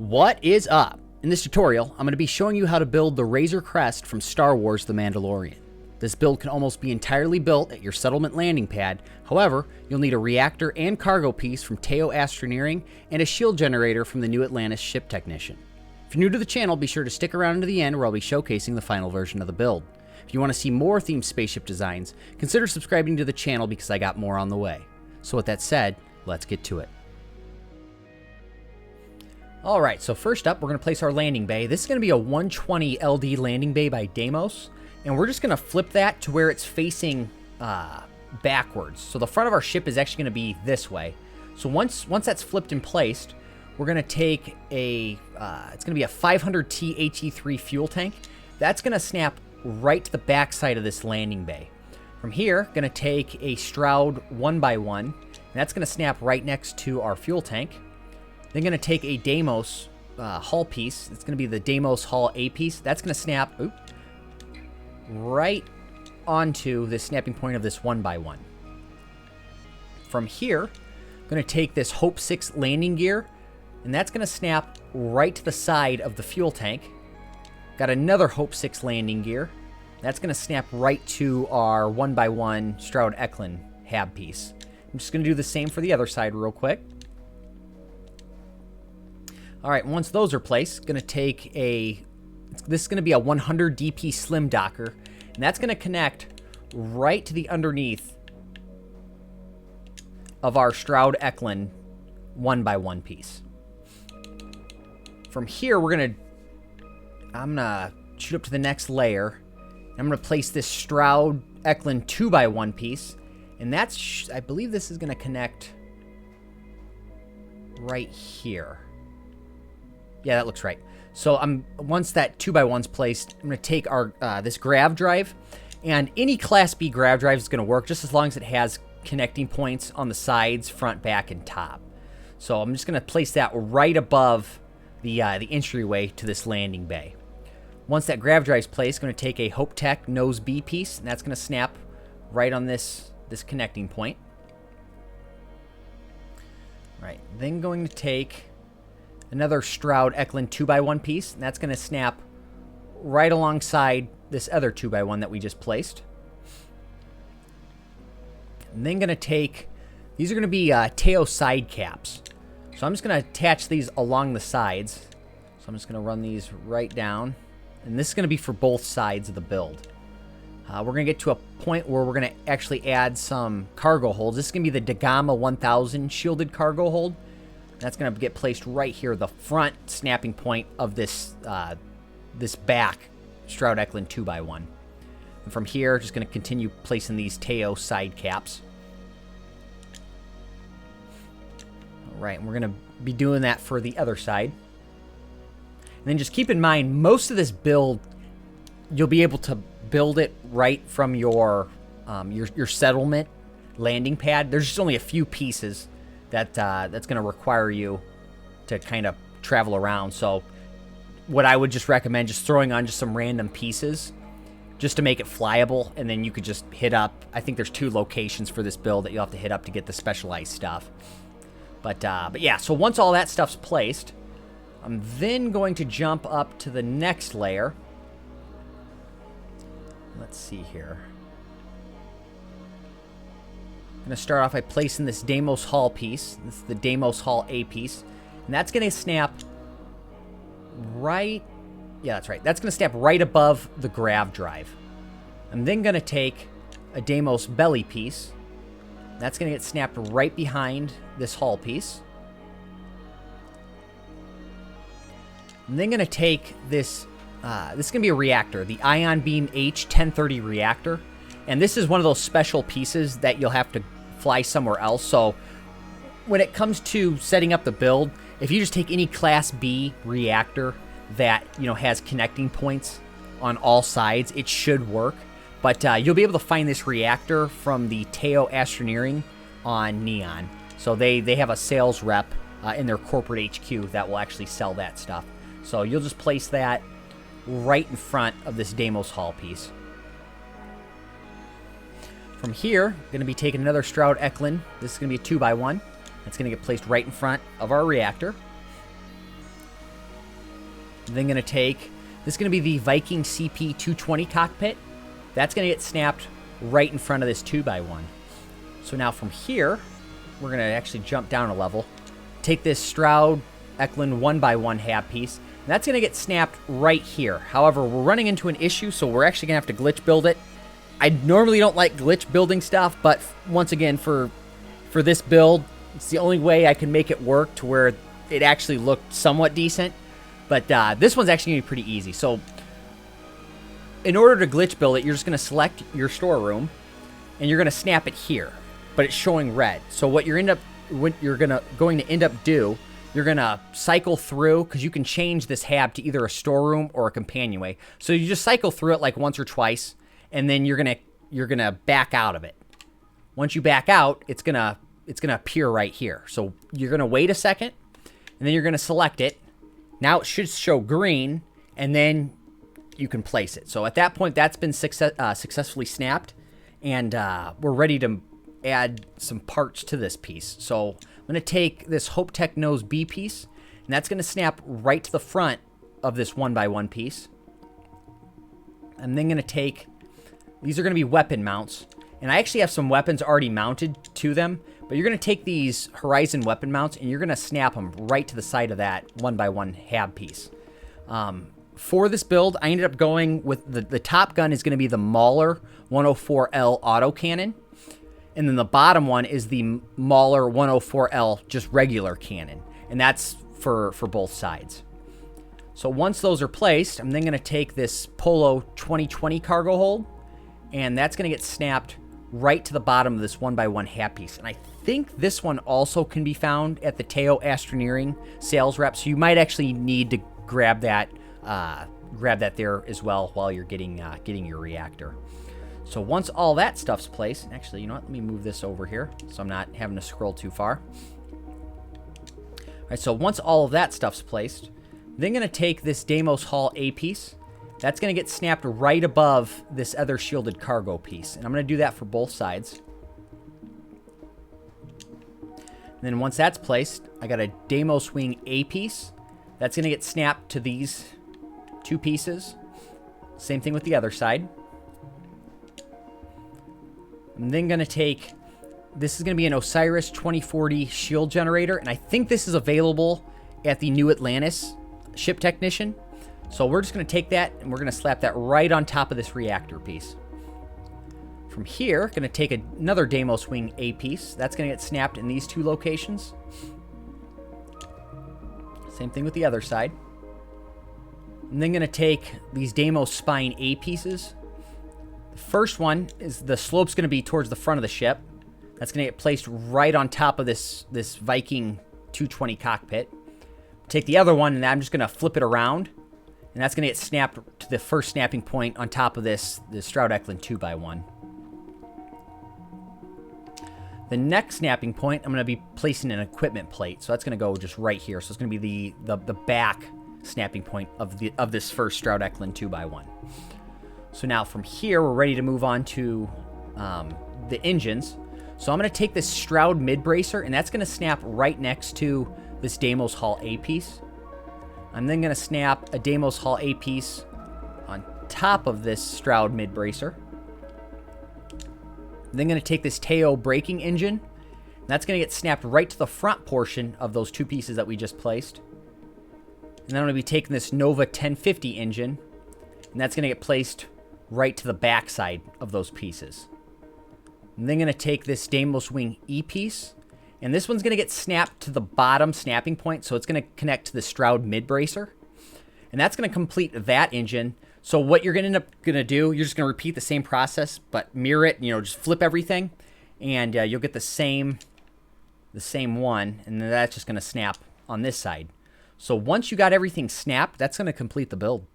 What is up? In this tutorial, I'm going to be showing you how to build the Razor Crest from Star Wars The Mandalorian. This build can almost be entirely built at your settlement landing pad. However, you'll need a reactor and cargo piece from Teo Astroneering and a shield generator from the New Atlantis Ship Technician. If you're new to the channel, be sure to stick around to the end where I'll be showcasing the final version of the build. If you want to see more themed spaceship designs, consider subscribing to the channel because I got more on the way. So with that said, let's get to it. Alright, so first up, we're going to place our landing bay. This is going to be a 120 LD landing bay by Deimos, and we're just going to flip that to where it's facing backwards. So the front of our ship is actually going to be this way. So once that's flipped and placed, we're going to take a, it's going to be a 500T HE3 fuel tank. That's going to snap right to the back side of this landing bay. From here, going to take a Stroud 1x1, and that's going to snap right next to our fuel tank. Then going to take a Deimos hull piece. It's going to be the Deimos hull A piece. That's going to snap right onto the snapping point of this 1x1. From here, I'm going to take this Hope 6 landing gear, and that's going to snap right to the side of the fuel tank. Got another Hope 6 landing gear. That's going to snap right to our 1x1 Stroud Eklund hab piece. I'm just going to do the same for the other side real quick. All right, once those are placed, going to take this is going to be a 100 DP slim docker, and that's going to connect right to the underneath of our Stroud Eklund 1x1 piece. From here, I'm going to shoot up to the next layer. I'm going to place this Stroud Eklund 2x1 piece, and that's, I believe this is going to connect right here. Yeah, that looks right. So once that 2x1's placed, I'm going to take our this grav drive, and any Class B grav drive is going to work just as long as it has connecting points on the sides, front, back, and top. So I'm just going to place that right above the entryway to this landing bay. Once that grav drive is placed, I'm going to take a Hope Tech nose B piece, and that's going to snap right on this connecting point. All right, then going to take another Stroud Eklund 2x1 piece, and that's going to snap right alongside this other 2x1 that we just placed. And then going to take, these are going to be Teo side caps. So I'm just going to attach these along the sides. So I'm just going to run these right down. And this is going to be for both sides of the build. We're going to get to a point where we're going to actually add some cargo holds. This is going to be the Dagama 1000 shielded cargo hold. That's going to get placed right here, the front snapping point of this this back Stroud Eklund 2x1. And from here, just going to continue placing these Teo side caps. All right, and we're going to be doing that for the other side. And then just keep in mind, most of this build, you'll be able to build it right from your settlement landing pad. There's just only a few pieces that's going to require you to kind of travel around. So what I would just recommend, just throwing on just some random pieces just to make it flyable, and then you could just hit up. I think there's 2 locations for this build that you'll have to hit up to get the specialized stuff. But yeah, so once all that stuff's placed, I'm then going to jump up to the next layer. Let's see here. I'm going to start off by placing this Deimos hull piece. This is the Deimos hull A piece. And that's going to snap right... Yeah, that's right. That's going to snap right above the grav drive. I'm then going to take a Deimos belly piece. That's going to get snapped right behind this hull piece. I'm then going to take this... this is going to be a reactor, the Ion Beam H1030 reactor. And this is one of those special pieces that you'll have to fly somewhere else. So when it comes to setting up the build, if you just take any Class B reactor that, you know, has connecting points on all sides, it should work. But you'll be able to find this reactor from the Teo Astroneering on Neon. So they have a sales rep in their corporate HQ that will actually sell that stuff. So you'll just place that right in front of this Deimos hull piece. From here, going to be taking another Stroud Eklund. This is going to be a 2x1. That's going to get placed right in front of our reactor. Then going to take, this is going to be the Viking CP220 cockpit. That's going to get snapped right in front of this 2x1. So now from here, we're going to actually jump down a level. Take this Stroud Eklund 1x1 hab piece. And that's going to get snapped right here. However, we're running into an issue, so we're actually going to have to glitch build it. I normally don't like glitch building stuff, but once again, for this build, it's the only way I can make it work to where it actually looked somewhat decent. But this one's actually going to be pretty easy. So in order to glitch build it, you're just going to select your storeroom, and you're going to snap it here. But it's showing red. So what you're going to end up do, you're going to cycle through, because you can change this hab to either a storeroom or a companionway. So you just cycle through it like once or twice, and then you're going to back out of it. Once you back out, it's going to appear right here. So you're going to wait a second, and then you're going to select it. Now it should show green, and then you can place it. So at that point, that's been successfully snapped, and we're ready to add some parts to this piece. So I'm going to take this Hope Tech Nose B piece, and that's going to snap right to the front of this 1x1 piece. I'm then going to take, these are going to be weapon mounts, and I actually have some weapons already mounted to them, but you're going to take these Horizon weapon mounts, and you're going to snap them right to the side of that 1x1 hab piece. For this build, I ended up going with the top gun is going to be the Mauler 104L autocannon, and then the bottom one is the Mauler 104L just regular cannon, and that's for both sides. So once those are placed, I'm then going to take this Polo 2020 cargo hold, and that's going to get snapped right to the bottom of this 1x1 hab piece. And I think this one also can be found at the Teo Astroneering sales rep, so you might actually need to grab that there as well while you're getting your reactor. So once all that stuff's placed, actually, you know what? Let me move this over here so I'm not having to scroll too far. All right, so once all of that stuff's placed, then going to take this Deimos Hall A piece. That's going to get snapped right above this other shielded cargo piece. And I'm going to do that for both sides. And then once that's placed, I got a Deimos Wing A piece. That's going to get snapped to these two pieces. Same thing with the other side. I'm then going to take, this is going to be an Osiris 2040 shield generator. And I think this is available at the New Atlantis ship technician. So we're just going to take that, and we're going to slap that right on top of this reactor piece. From here, going to take another Deimos Wing A piece. That's going to get snapped in these two locations. Same thing with the other side. I'm then going to take these Deimos Spine A pieces. The first one is the slope's going to be towards the front of the ship. That's going to get placed right on top of this Viking 220 cockpit. Take the other one, and I'm just going to flip it around. And that's going to get snapped to the first snapping point on top of this Stroud Eklund 2x1. The next snapping point, I'm going to be placing an equipment plate. So that's going to go just right here. So it's going to be the back snapping point of this first Stroud Eklund 2x1. So now from here, we're ready to move on to the engines. So I'm going to take this Stroud mid-bracer, and that's going to snap right next to this Deimos Hall A piece. I'm then going to snap a Deimos Hall A piece on top of this Stroud mid-bracer. I'm then going to take this Teo braking engine. And that's going to get snapped right to the front portion of those two pieces that we just placed. And then I'm going to be taking this Nova 1050 engine. And that's going to get placed right to the back side of those pieces. I'm then going to take this Deimos Wing E piece. And this one's going to get snapped to the bottom snapping point, so it's going to connect to the Stroud mid-bracer. And that's going to complete that engine. So what you're going to end up going to do, you're just going to repeat the same process, but mirror it, just flip everything, and you'll get the same one, and then that's just going to snap on this side. So once you got everything snapped, that's going to complete the build.